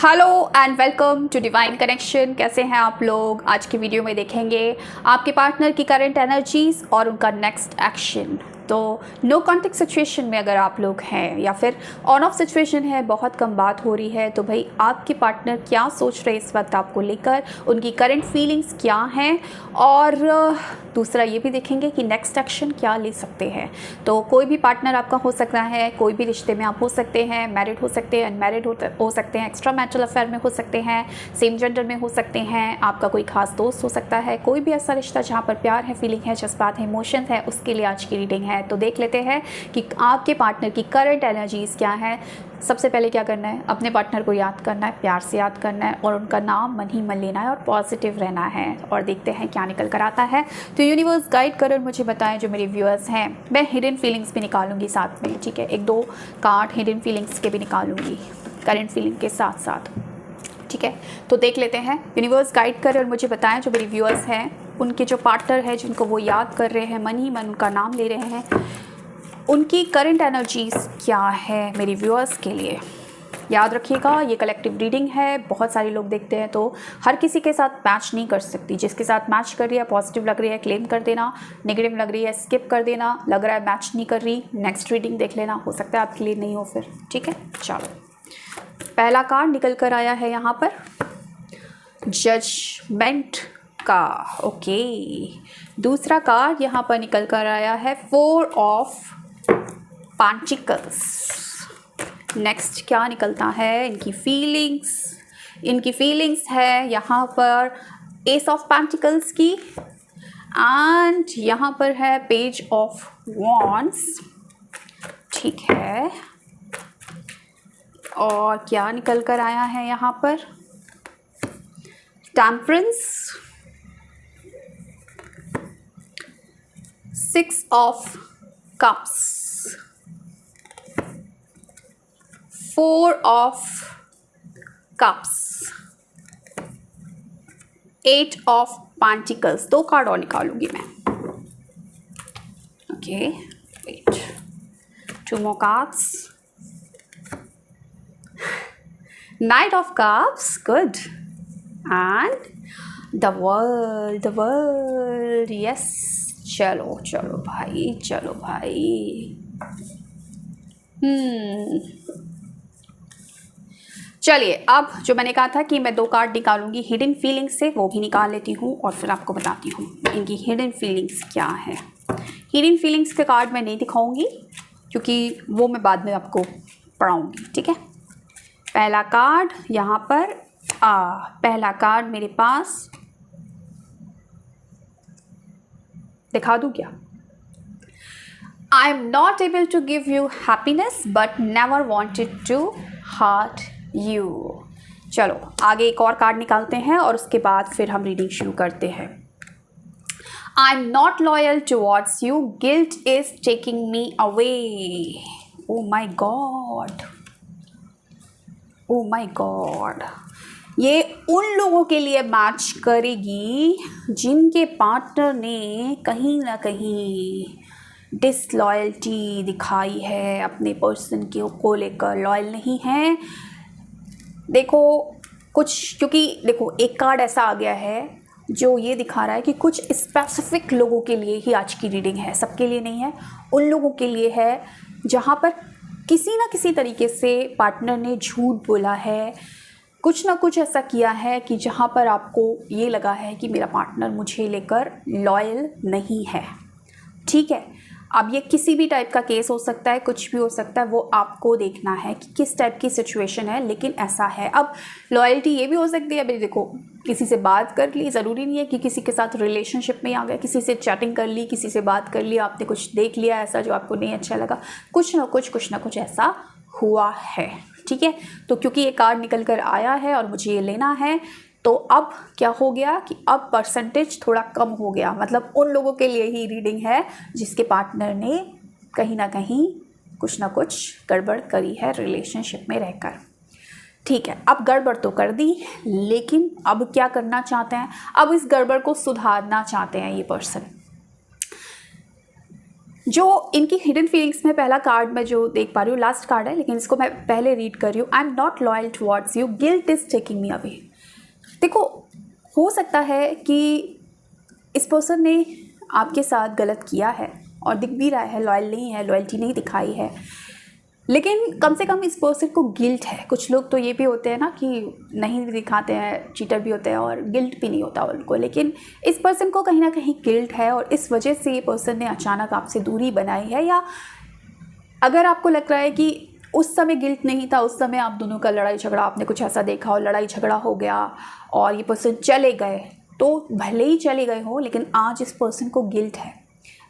Hello and welcome to divine connection. कैसे हैं आप लोग? आज की वीडियो में देखेंगे आपके पार्टनर की करंट एनर्जीज और उनका नेक्स्ट एक्शन। तो नो कॉन्टेक्ट सिचुएशन में अगर आप लोग हैं या फिर ऑन ऑफ सिचुएशन है, बहुत कम बात हो रही है, तो भाई आपके पार्टनर क्या सोच रहे हैं इस वक्त आपको लेकर, उनकी करंट फीलिंग्स क्या हैं, और दूसरा ये भी देखेंगे कि नेक्स्ट एक्शन क्या ले सकते हैं। तो कोई भी पार्टनर आपका हो सकता है, कोई भी रिश्ते में आप हो सकते हैं, मैरिड हो सकते हैं, अनमैरिड हो सकते हैं, एक्स्ट्रा मैरिटल अफेयर में हो सकते हैं, सेम जेंडर में हो सकते हैं, आपका कोई खास दोस्त हो सकता है, कोई भी ऐसा रिश्ता जहाँ पर प्यार है, फीलिंग है, जज्बात है, इमोशंस है, उसके लिए आज की रीडिंग है। तो देख लेते हैं कि आपके पार्टनर की करंट एनर्जीज क्या है। सबसे पहले क्या करना है, अपने पार्टनर को याद करना है, प्यार से याद करना है और उनका नाम मन ही मन लेना है और पॉजिटिव रहना है। और देखते हैं क्या निकल कर आता है। तो यूनिवर्स गाइड कर मुझे बताएं जो मेरे व्यूअर्स हैं। मैं हिडन फीलिंग्स भी निकालूंगी साथ में, ठीक है, एक दो कार्ड हिडन फीलिंग्स के भी निकालूंगी करंट फीलिंग के साथ साथ, ठीक है। तो देख लेते हैं, यूनिवर्स गाइड कर और मुझे बताएं जो मेरे व्यूअर्स हैं, उनके जो पार्टनर है जिनको वो याद कर रहे हैं, मन ही मन उनका नाम ले रहे हैं, उनकी करंट एनर्जीज क्या है मेरे व्यूअर्स के लिए। याद रखिएगा ये कलेक्टिव रीडिंग है, बहुत सारे लोग देखते हैं तो हर किसी के साथ मैच नहीं कर सकती। जिसके साथ मैच कर रही है, पॉजिटिव लग रही है, क्लेम कर देना, नेगेटिव लग रही है, स्किप कर देना, लग रहा है मैच नहीं कर रही, नेक्स्ट रीडिंग देख लेना, हो सकता है आपके लिए नहीं हो फिर, ठीक है। चलो, पहला कार्ड निकल कर आया है यहाँ पर जजमेंट का, ओके। दूसरा कार्ड यहाँ पर निकल कर आया है 4 ऑफ पेंटिकल्स। नेक्स्ट क्या निकलता है, इनकी फीलिंग्स है यहाँ पर एस ऑफ पेंटिकल्स की, एंड यहाँ पर है पेज ऑफ वॉन्ड्स, ठीक है। और क्या निकल कर आया है यहाँ पर, temperance, 6 of cups, 4 of cups, 8 of pentacles. 2 card और निकालूंगी मैं, okay, wait, 2 more cards, knight of cups, good, and the world, yes. चलो चलो भाई, चलो भाई, चलिए, अब जो मैंने कहा था कि मैं 2 कार्ड निकालूंगी हिडन फीलिंग्स से, वो भी निकाल लेती हूँ और फिर आपको बताती हूँ इनकी हिडन फीलिंग्स क्या है। हिडन फीलिंग्स के कार्ड मैं नहीं दिखाऊंगी क्योंकि वो मैं बाद में आपको पढ़ाऊंगी, ठीक है। पहला कार्ड यहाँ पर पहला कार्ड मेरे पास दिखा दूँ क्या, I am not able to give you happiness but never wanted to hurt you. चलो आगे एक और कार्ड निकालते हैं और उसके बाद फिर हम रीडिंग शुरू करते हैं। I am not loyal towards you, guilt is taking me away. Oh my God, oh my God, ये उन लोगों के लिए मैच करेगी जिनके पार्टनर ने कहीं ना कहीं डिसलॉयल्टी दिखाई है, अपने पर्सन को लेकर लॉयल नहीं है। देखो कुछ, क्योंकि देखो एक कार्ड ऐसा आ गया है जो ये दिखा रहा है कि कुछ स्पेसिफिक लोगों के लिए ही आज की रीडिंग है, सबके लिए नहीं है। उन लोगों के लिए है जहाँ पर किसी ना किसी तरीके से पार्टनर ने झूठ बोला है, कुछ ना कुछ ऐसा किया है कि जहाँ पर आपको ये लगा है कि मेरा पार्टनर मुझे लेकर लॉयल नहीं है, ठीक है। अब ये किसी भी टाइप का केस हो सकता है, कुछ भी हो सकता है, वो आपको देखना है कि किस टाइप की सिचुएशन है, लेकिन ऐसा है। अब लॉयल्टी ये भी हो सकती है, अभी देखो किसी से बात कर ली, ज़रूरी नहीं है कि किसी के साथ रिलेशनशिप में आ गए, किसी से चैटिंग कर ली, किसी से बात कर ली, आपने कुछ देख लिया ऐसा जो आपको नहीं अच्छा लगा, कुछ ना कुछ ऐसा हुआ है, ठीक है। तो क्योंकि ये कार्ड निकल कर आया है और मुझे ये लेना है, तो अब क्या हो गया कि अब परसेंटेज थोड़ा कम हो गया, मतलब उन लोगों के लिए ही रीडिंग है जिसके पार्टनर ने कहीं ना कहीं कुछ ना कुछ गड़बड़ करी है रिलेशनशिप में रहकर, ठीक है। अब गड़बड़ तो कर दी, लेकिन अब क्या करना चाहते हैं, अब इस गड़बड़ को सुधारना चाहते हैं ये पर्सन। जो इनकी हिडन फीलिंग्स में पहला कार्ड मैं जो देख पा रही हूँ, लास्ट कार्ड है लेकिन इसको मैं पहले रीड कर रही हूँ। आई am not loyal towards you, guilt is taking me away. देखो, हो सकता है कि इस पर्सन ने आपके साथ गलत किया है और दिख भी रहा है, लॉयल नहीं है, लॉयल्टी नहीं दिखाई है, लेकिन कम से कम इस पर्सन को गिल्ट है। कुछ लोग तो ये भी होते हैं ना कि नहीं भी दिखाते हैं, चीटर भी होते हैं और गिल्ट भी नहीं होता उनको, लेकिन इस पर्सन को कहीं ना कहीं गिल्ट है और इस वजह से ये पर्सन ने अचानक आपसे दूरी बनाई है। या अगर आपको लग रहा है कि उस समय गिल्ट नहीं था, उस समय आप दोनों का लड़ाई झगड़ा, आपने कुछ ऐसा देखा और लड़ाई झगड़ा हो गया और ये पर्सन चले गए, तो भले ही चले गए हो लेकिन आज इस पर्सन को गिल्ट है।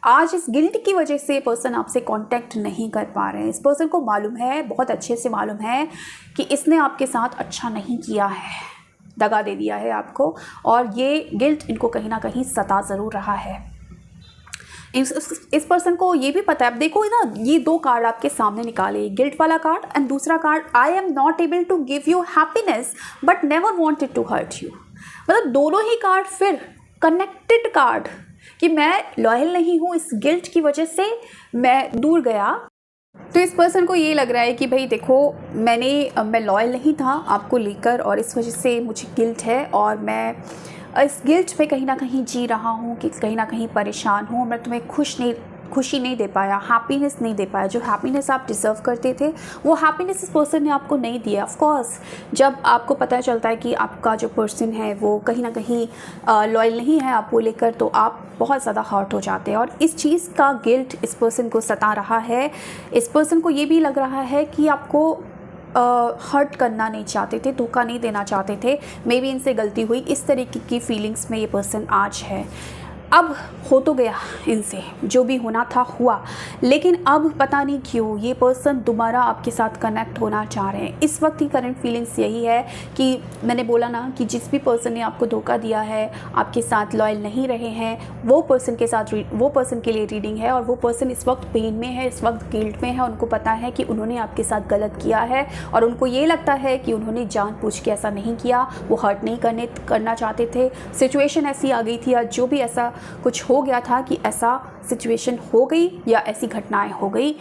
आज इस गिल्ट की वजह से पर्सन आपसे कांटेक्ट नहीं कर पा रहे हैं। इस पर्सन को मालूम है, बहुत अच्छे से मालूम है कि इसने आपके साथ अच्छा नहीं किया है, दगा दे दिया है आपको, और ये गिल्ट इनको कहीं ना कहीं सता ज़रूर रहा है। इस पर्सन को ये भी पता है। अब देखो ना, ये दो कार्ड आपके सामने निकाले, गिल्ट वाला कार्ड एंड दूसरा card I am not able to give you happiness but never wanted to hurt you. मतलब दोनों ही कार्ड फिर कनेक्टेड कार्ड कि मैं लॉयल नहीं हूँ, इस गिल्ट की वजह से मैं दूर गया। तो इस पर्सन को ये लग रहा है कि भाई देखो, मैं लॉयल नहीं था आपको लेकर और इस वजह से मुझे गिल्ट है और मैं इस गिल्ट में कहीं ना कहीं जी रहा हूँ, कि कहीं ना कहीं परेशान हूँ। मैं तुम्हें खुशी नहीं दे पाया, हैप्पीनेस नहीं दे पाया। जो हैप्पीनेस आप डिज़र्व करते थे वो हैप्पीनेस इस पर्सन ने आपको नहीं दिया। ऑफ कोर्स जब आपको पता चलता है कि आपका जो पर्सन है वो कहीं ना कहीं लॉयल नहीं है आपको लेकर, तो आप बहुत ज़्यादा हर्ट हो जाते हैं और इस चीज़ का गिल्ट इस पर्सन को सता रहा है। इस पर्सन को ये भी लग रहा है कि आपको हर्ट करना नहीं चाहते थे, धोखा नहीं देना चाहते थे, मे बी इनसे गलती हुई, इस तरीके की फीलिंग्स में ये पर्सन आज है। अब हो तो गया इनसे, जो भी होना था हुआ, लेकिन अब पता नहीं क्यों ये पर्सन दोबारा आपके साथ कनेक्ट होना चाह रहे हैं। इस वक्त की करंट फीलिंग्स यही है कि मैंने बोला ना कि जिस भी पर्सन ने आपको धोखा दिया है, आपके साथ लॉयल नहीं रहे हैं, वो पर्सन के लिए रीडिंग है और वो पर्सन इस वक्त पेन में है, इस वक्त गिल्ट में है। उनको पता है कि उन्होंने आपके साथ गलत किया है और उनको ये लगता है कि उन्होंने जानबूझ के ऐसा नहीं किया, वो हर्ट नहीं करना चाहते थे। सिचुएशन ऐसी आ गई थी या जो भी ऐसा कुछ हो गया था कि ऐसा सिचुएशन हो गई या ऐसी घटनाएं हो गई,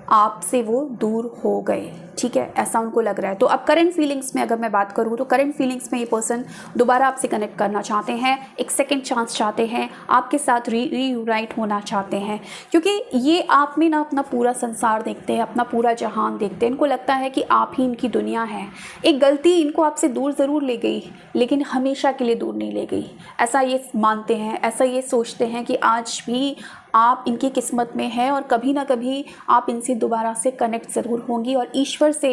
आपसे वो दूर हो गए, ठीक है, ऐसा उनको लग रहा है। तो अब करंट फीलिंग्स में अगर मैं बात करूँ तो करंट फीलिंग्स में ये पर्सन दोबारा आपसे कनेक्ट करना चाहते हैं, एक सेकंड चांस चाहते हैं, आपके साथ रीयूनाइट होना चाहते हैं, क्योंकि ये आप में ना अपना पूरा संसार देखते हैं, अपना पूरा जहान देखते हैं। इनको लगता है कि आप ही इनकी दुनिया है। एक गलती इनको आपसे दूर ज़रूर ले गई लेकिन हमेशा के लिए दूर नहीं ले गई, ऐसा ये मानते हैं, ऐसा ये सोचते हैं कि आज भी आप इनकी किस्मत में हैं और कभी ना कभी आप इनसे दोबारा से कनेक्ट ज़रूर होंगी। और ईश्वर से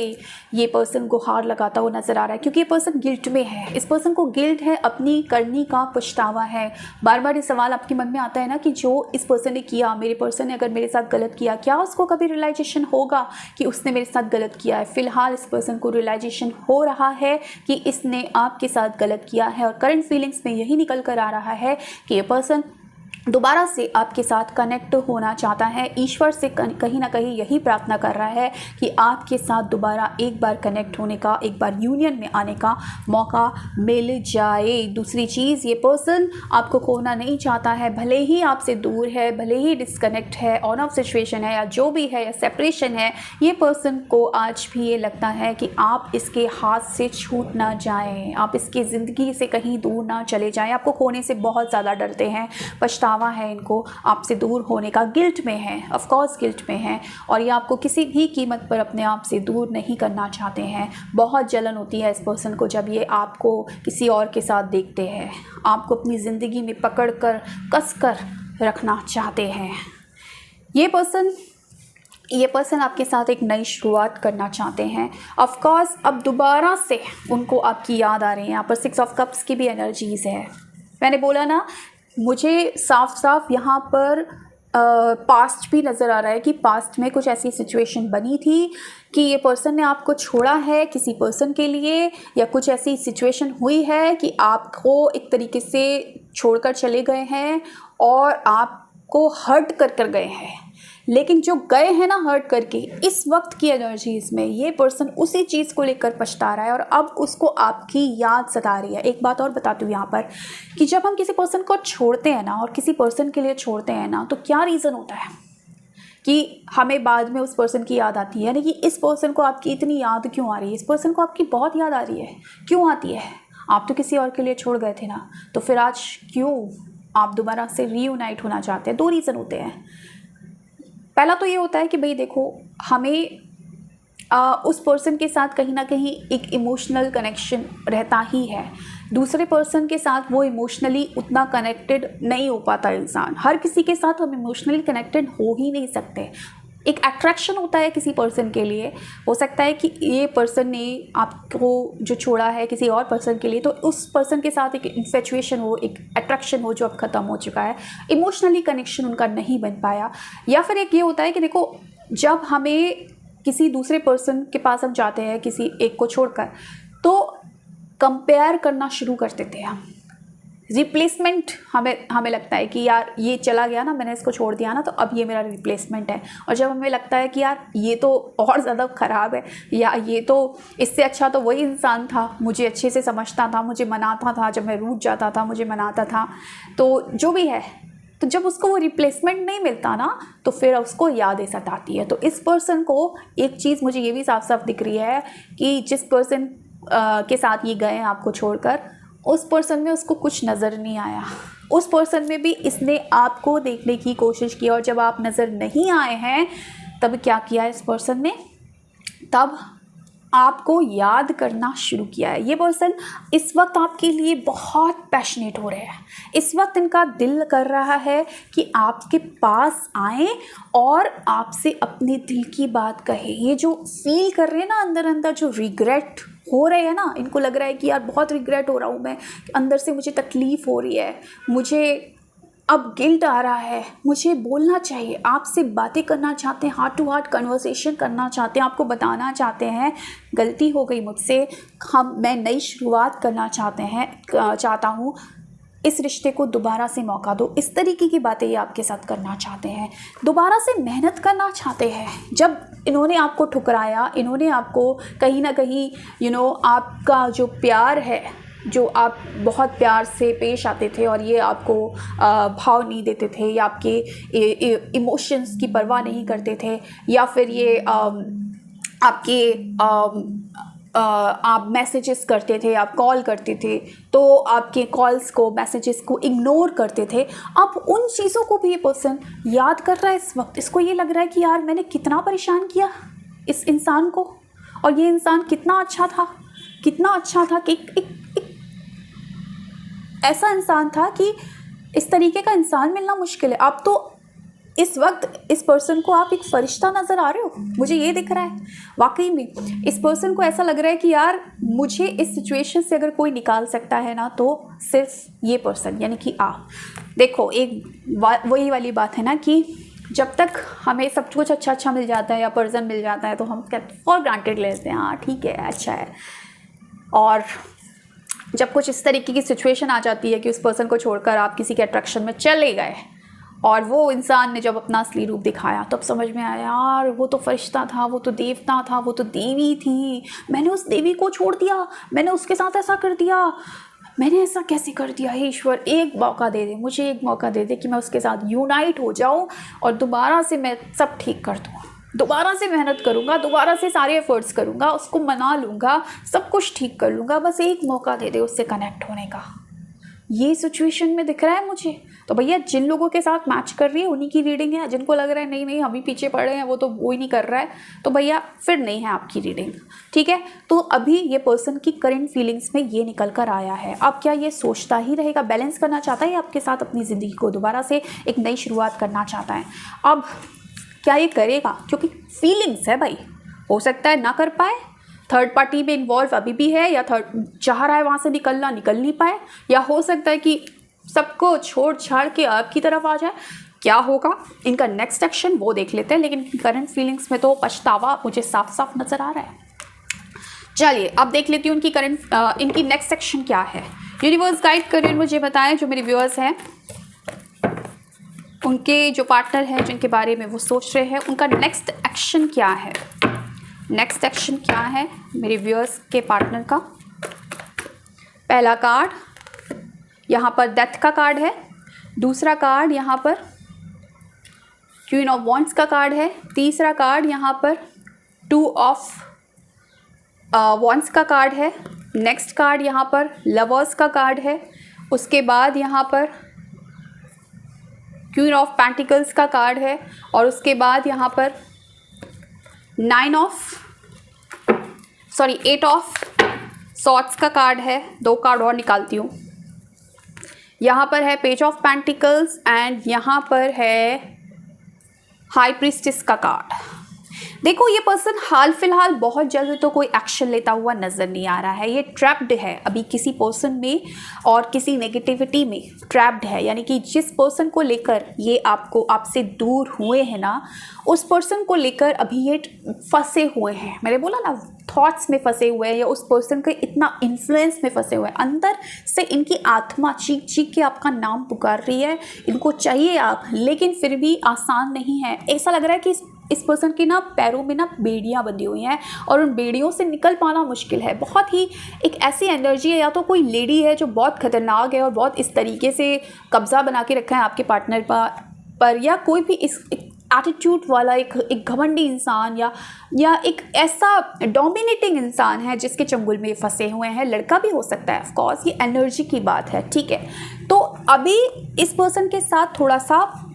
ये पर्सन गुहार लगाता हुआ नज़र आ रहा है, क्योंकि ये पर्सन गिल्ट में है। इस पर्सन को गिल्ट है, अपनी करनी का पछतावा है। बार बार ये सवाल आपके मन में आता है ना कि जो इस पर्सन ने किया, मेरे पर्सन ने अगर मेरे साथ गलत किया, क्या उसको कभी रियलाइजेशन होगा कि उसने मेरे साथ गलत किया है? फ़िलहाल इस पर्सन को रियलाइजेशन हो रहा है कि इसने आपके साथ गलत किया है और करंट फीलिंग्स में यही निकल कर आ रहा है कि ये पर्सन दोबारा से आपके साथ कनेक्ट होना चाहता है। ईश्वर से कहीं ना कहीं यही प्रार्थना कर रहा है कि आपके साथ दोबारा एक बार कनेक्ट होने का, एक बार यूनियन में आने का मौका मिल जाए। दूसरी चीज़, ये पर्सन आपको खोना नहीं चाहता है, भले ही आपसे दूर है, भले ही डिस्कनेक्ट है, ऑन ऑफ सिचुएशन है या जो भी है, या सेपरेशन है, ये पर्सन को आज भी ये लगता है कि आप इसके हाथ से छूट ना जाएं, आप इसकी ज़िंदगी से कहीं दूर ना चले जाएं। आपको खोने से बहुत ज़्यादा डरते हैं, पछतावा है इनको आपसे दूर होने का, गिल्ट में है, ऑफ कोर्स गिल्ट में है, और ये आपको किसी भी कीमत पर अपने आप से दूर नहीं करना चाहते हैं। बहुत जलन होती है इस पर्सन को जब ये आपको किसी और के साथ देखते हैं, आपको अपनी ज़िंदगी में पकड़ कर कस कर रखना चाहते हैं। ये पर्सन आपके साथ एक नई शुरुआत करना चाहते हैं। ऑफ कोर्स अब दोबारा से उनको आपकी याद आ रही है। यहाँ पर 6 ऑफ कप्स की भी एनर्जीज़ है। मैंने बोला ना, मुझे साफ साफ यहाँ पर पास्ट भी नज़र आ रहा है कि पास्ट में कुछ ऐसी सिचुएशन बनी थी कि ये पर्सन ने आपको छोड़ा है किसी पर्सन के लिए, या कुछ ऐसी सिचुएशन हुई है कि आपको एक तरीके से छोड़कर चले गए हैं और आपको हर्ट कर गए हैं। लेकिन जो गए हैं ना हर्ट करके, इस वक्त की एनर्जीज में ये पर्सन उसी चीज़ को लेकर पछता रहा है और अब उसको आपकी याद सता रही है। एक बात और बताती हूँ यहाँ पर कि जब हम किसी पर्सन को छोड़ते हैं ना और किसी पर्सन के लिए छोड़ते हैं ना, तो क्या रीज़न होता है? कि हमें बाद में उस पर्सन की याद आती है, यानी कि इस पर्सन को आपकी इतनी याद क्यों आ रही है, इस पर्सन को आपकी बहुत याद आ रही है, क्यों आती है? आप तो किसी और के लिए छोड़ गए थे ना, तो फिर आज क्यों आप दोबारा से रीयूनाइट होना चाहते हैं? 2 रीज़न होते हैं। पहला तो ये होता है कि भाई देखो, हमें उस पर्सन के साथ कहीं ना कहीं एक इमोशनल कनेक्शन रहता ही है। दूसरे पर्सन के साथ वो इमोशनली उतना कनेक्टेड नहीं हो पाता इंसान। हर किसी के साथ हम इमोशनली कनेक्टेड हो ही नहीं सकते। एक अट्रैक्शन होता है किसी पर्सन के लिए। हो सकता है कि ये पर्सन ने आपको जो छोड़ा है किसी और पर्सन के लिए, तो उस पर्सन के साथ एक इन्फेचुएशन हो, एक अट्रैक्शन हो जो अब ख़त्म हो चुका है, इमोशनली कनेक्शन उनका नहीं बन पाया। या फिर एक ये होता है कि देखो, जब हमें किसी दूसरे पर्सन के पास हम जाते हैं किसी एक को छोड़कर, तो कंपेयर करना शुरू कर देते हैं हम। रिप्लेसमेंट हमें लगता है कि यार ये चला गया ना, मैंने इसको छोड़ दिया ना, तो अब ये मेरा रिप्लेसमेंट है। और जब हमें लगता है कि यार ये तो और ज़्यादा ख़राब है, या ये तो इससे अच्छा तो वही इंसान था, मुझे अच्छे से समझता था, मुझे मनाता था, जब मैं रूठ जाता था मुझे मनाता था, तो जो भी है, तो जब उसको वो रिप्लेसमेंट नहीं मिलता ना, तो फिर उसको यादें सताती है। तो इस पर्सन को एक चीज़ मुझे ये भी साफ साफ दिख रही है कि जिस पर्सन के साथ ये गए आपको छोड़कर, उस पर्सन में उसको कुछ नज़र नहीं आया। उस पर्सन में भी इसने आपको देखने की कोशिश की, और जब आप नज़र नहीं आए हैं तब क्या किया इस पर्सन ने? तब आपको याद करना शुरू किया है। ये पर्सन इस वक्त आपके लिए बहुत पैशनेट हो रहे हैं। इस वक्त इनका दिल कर रहा है कि आपके पास आएँ और आपसे अपने दिल की बात कहे। ये जो फील कर रहे हैं ना अंदर अंदर, जो रिग्रेट हो रहे हैं ना, इनको लग रहा है कि यार बहुत रिग्रेट हो रहा हूँ मैं, अंदर से मुझे तकलीफ़ हो रही है, मुझे अब गिल्ट आ रहा है, मुझे बोलना चाहिए, आपसे बातें करना चाहते हैं, हार्ट टू हार्ट कन्वर्सेशन करना चाहते हैं, आपको बताना चाहते हैं गलती हो गई मुझसे, मैं नई शुरुआत करना चाहता हूँ, इस रिश्ते को दोबारा से मौका दो। इस तरीके की बातें ये आपके साथ करना चाहते हैं, दोबारा से मेहनत करना चाहते हैं। जब इन्होंने आपको ठुकराया, इन्होंने आपको कहीं ना कहीं आपका जो प्यार है, जो आप बहुत प्यार से पेश आते थे और ये आपको भाव नहीं देते थे, या आपके इमोशंस की परवाह नहीं करते थे, या फिर ये आपके आप मैसेजेस करते थे, आप कॉल करते थे तो आपके कॉल्स को, मैसेजेस को इग्नोर करते थे, अब उन चीज़ों को भी ये पर्सन याद कर रहा है इस वक्त। इसको ये लग रहा है कि यार मैंने कितना परेशान किया इस इंसान को, और ये इंसान कितना अच्छा था कि एक ऐसा इंसान था कि इस तरीके का इंसान मिलना मुश्किल है। अब तो इस वक्त इस पर्सन को आप एक फरिश्ता नज़र आ रहे हो, मुझे ये दिख रहा है। वाकई में इस पर्सन को ऐसा लग रहा है कि यार मुझे इस सिचुएशन से अगर कोई निकाल सकता है ना, तो सिर्फ ये पर्सन, यानी कि आप। देखो, एक वही वाली बात है ना कि जब तक हमें सब कुछ अच्छा मिल जाता है या पर्सन मिल जाता है, तो हम फॉर ग्रांटेड ले लेते हैं, हाँ ठीक है, अच्छा है। और जब कुछ इस तरीके की सिचुएशन आ जाती है कि उस पर्सन को छोड़कर आप किसी के अट्रैक्शन में चले गए, और वो इंसान ने जब अपना असली रूप दिखाया, तब समझ में आया यार वो तो फरिश्ता था, वो तो देवता था, वो तो देवी थी, मैंने उस देवी को छोड़ दिया, मैंने उसके साथ ऐसा कर दिया, मैंने ऐसा कैसे कर दिया। हे ईश्वर, एक मौका दे दे, मुझे एक मौका दे दे कि मैं उसके साथ यूनाइट हो जाऊँ और दोबारा से मैं सब ठीक कर दूँ, दोबारा से मेहनत करूँगा, दोबारा से सारे एफर्ट्स करूँगा, उसको मना लूँगा, सब कुछ ठीक कर लूँगा, बस एक मौका दे दे उससे कनेक्ट होने का। ये सिचुएशन में दिख रहा है मुझे। तो भैया जिन लोगों के साथ मैच कर रही है उन्हीं की रीडिंग है। जिनको लग रहा है नहीं हम ही पीछे पड़ रहे हैं, वो तो वो ही नहीं कर रहा है, तो भैया फिर नहीं है आपकी रीडिंग, ठीक है। तो अभी ये पर्सन की करंट फीलिंग्स में ये निकल कर आया है। अब क्या ये सोचता ही रहेगा, बैलेंस करना चाहता है आपके साथ अपनी ज़िंदगी को, दोबारा से एक नई शुरुआत करना चाहता है। अब क्या ये करेगा, क्योंकि फीलिंग्स है भाई, हो सकता है ना कर पाए, थर्ड पार्टी में इन्वॉल्व अभी भी है, या थर्ड चाह रहा है वहाँ से निकल नहीं पाए, या हो सकता है कि सबको छोड़ छाड़ के आपकी तरफ आ जाए। क्या होगा इनका नेक्स्ट एक्शन वो देख लेते हैं, लेकिन करंट फीलिंग्स में तो पछतावा मुझे साफ साफ नज़र आ रहा है। चलिए अब देख लेती हूँ इनकी नेक्स्ट एक्शन क्या है। यूनिवर्स गाइड करियर मुझे बताएं, जो मेरे व्यूअर्स हैं, उनके जो पार्टनर हैं जिनके बारे में वो सोच रहे हैं, उनका नेक्स्ट एक्शन क्या है। नेक्स्ट एक्शन क्या है मेरे व्यूअर्स के पार्टनर का। पहला कार्ड यहाँ पर डेथ का कार्ड है, दूसरा कार्ड यहाँ पर क्वीन ऑफ वॉन्ड्स का कार्ड है। तीसरा कार्ड यहाँ पर टू ऑफ वॉन्ड्स का कार्ड है। नेक्स्ट कार्ड यहाँ पर लवर्स का कार्ड है। उसके बाद यहाँ पर क्वीन ऑफ पेंटिकल्स का कार्ड है और उसके बाद यहाँ पर एट ऑफ सॉर्ड्स का कार्ड है। दो कार्ड और निकालती हूँ। यहाँ पर है पेज ऑफ पेंटिकल्स एंड यहाँ पर है हाई प्रीस्टेस का कार्ड। देखो ये पर्सन हाल फिलहाल बहुत जल्द तो कोई एक्शन लेता हुआ नज़र नहीं आ रहा है। ये ट्रैप्ड है अभी किसी पर्सन में और किसी नेगेटिविटी में ट्रैप्ड है, यानी कि जिस पर्सन को लेकर ये आपसे दूर हुए हैं ना, उस पर्सन को लेकर अभी ये फंसे हुए हैं। मैंने बोला ना, थॉट्स में फंसे हुए हैं या उस पर्सन के इतना इन्फ्लुएंस में फंसे हुए हैं। अंदर से इनकी आत्मा चीख चीख के आपका नाम पुकार रही है, इनको चाहिए आप, लेकिन फिर भी आसान नहीं है। ऐसा लग रहा है कि इस पर्सन के ना पैरों में ना बेड़ियाँ बंधी हुई हैं और उन बेड़ियों से निकल पाना मुश्किल है। बहुत ही एक ऐसी एनर्जी है, या तो कोई लेडी है जो बहुत खतरनाक है और बहुत इस तरीके से कब्जा बना के रखा है आपके पार्टनर पर, या कोई भी इस एटीट्यूड वाला एक घमंडी इंसान या एक ऐसा डोमिनेटिंग इंसान है जिसके चंगुल में फंसे हुए हैं। लड़का भी हो सकता है, ऑफ कोर्स, ये एनर्जी की बात है, ठीक है। तो अभी इस पर्सन के साथ थोड़ा सा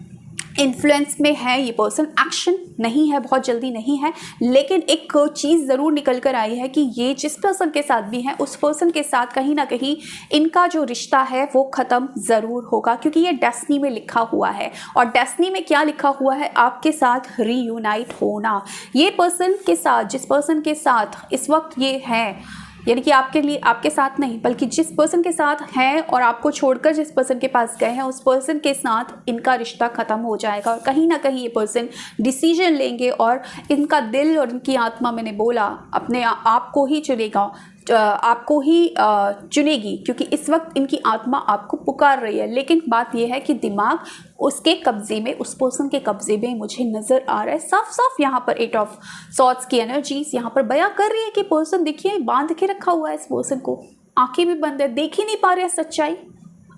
इन्फ्लुएंस में है ये पर्सन, एक्शन नहीं है, बहुत जल्दी नहीं है, लेकिन एक चीज़ ज़रूर निकल कर आई है कि ये जिस पर्सन के साथ भी हैं उस पर्सन के साथ कहीं ना कहीं इनका जो रिश्ता है वो ख़त्म ज़रूर होगा, क्योंकि ये डेस्टिनी में लिखा हुआ है। और डेस्टिनी में क्या लिखा हुआ है? आपके साथ रीयूनाइट होना। ये पर्सन के साथ, जिस पर्सन के साथ इस वक्त ये है, यानी कि आपके लिए, आपके साथ नहीं बल्कि जिस पर्सन के साथ हैं और आपको छोड़कर जिस पर्सन के पास गए हैं, उस पर्सन के साथ इनका रिश्ता ख़त्म हो जाएगा। और कहीं ना कहीं ये पर्सन डिसीजन लेंगे और इनका दिल और इनकी आत्मा, मैंने बोला, अपने आप को ही चुनेगा, आपको ही चुनेगी, क्योंकि इस वक्त इनकी आत्मा आपको पुकार रही है। लेकिन बात यह है कि दिमाग उसके कब्ज़े में, उस पर्सन के कब्ज़े में मुझे नज़र आ रहा है साफ साफ। यहाँ पर एट ऑफ सॉर्ड्स की एनर्जीज यहाँ पर बयां कर रही है कि पर्सन, देखिए, बांध के रखा हुआ है इस पर्सन को, आंखें भी बंद है, देख ही नहीं पा रहे सच्चाई।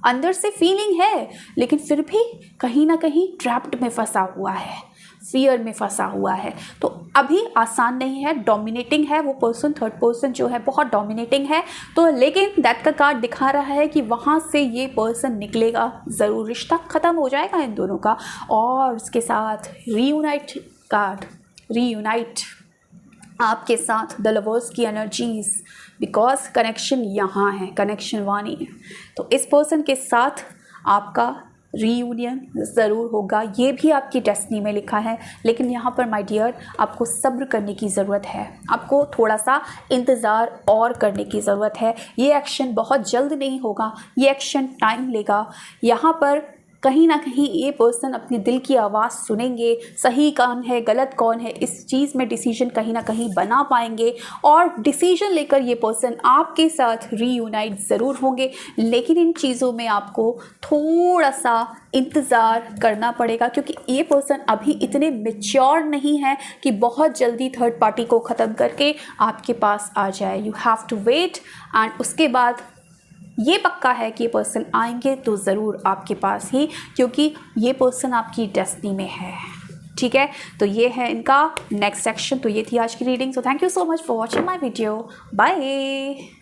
अंदर से फीलिंग है लेकिन फिर भी कहीं ना कहीं ट्रैप्ड में फंसा हुआ है, फियर में फंसा हुआ है। तो अभी आसान नहीं है, डोमिनेटिंग है वो पर्सन, थर्ड पर्सन जो है बहुत डोमिनेटिंग है। तो लेकिन डेथ का कार्ड दिखा रहा है कि वहाँ से ये पर्सन निकलेगा ज़रूर, रिश्ता ख़त्म हो जाएगा इन दोनों का। और उसके साथ रीयूनाइट कार्ड, रीयूनाइट आपके साथ द लवर्स की एनर्जीज, बिकॉज कनेक्शन यहाँ है, कनेक्शन वाणी। तो इस पर्सन के साथ आपका रीयूनियन ज़रूर होगा, ये भी आपकी डेस्टिनी में लिखा है। लेकिन यहाँ पर माय डियर, आपको सब्र करने की ज़रूरत है, आपको थोड़ा सा इंतज़ार और करने की ज़रूरत है। ये एक्शन बहुत जल्द नहीं होगा, ये एक्शन टाइम लेगा। यहाँ पर कहीं ना कहीं ये पर्सन अपने दिल की आवाज़ सुनेंगे, सही कौन है गलत कौन है, इस चीज़ में डिसीजन कहीं ना कहीं बना पाएंगे और डिसीजन लेकर ये पर्सन आपके साथ रीयूनाइट ज़रूर होंगे। लेकिन इन चीज़ों में आपको थोड़ा सा इंतज़ार करना पड़ेगा, क्योंकि ये पर्सन अभी इतने मैच्योर नहीं है कि बहुत जल्दी थर्ड पार्टी को ख़त्म करके आपके पास आ जाए। You have to wait, and उसके बाद ये पक्का है कि ये पर्सन आएंगे तो ज़रूर आपके पास ही, क्योंकि ये पर्सन आपकी डेस्टिनी में है। ठीक है, तो ये है इनका नेक्स्ट सेक्शन। तो ये थी आज की reading. So thank you so much for watching my video. Bye.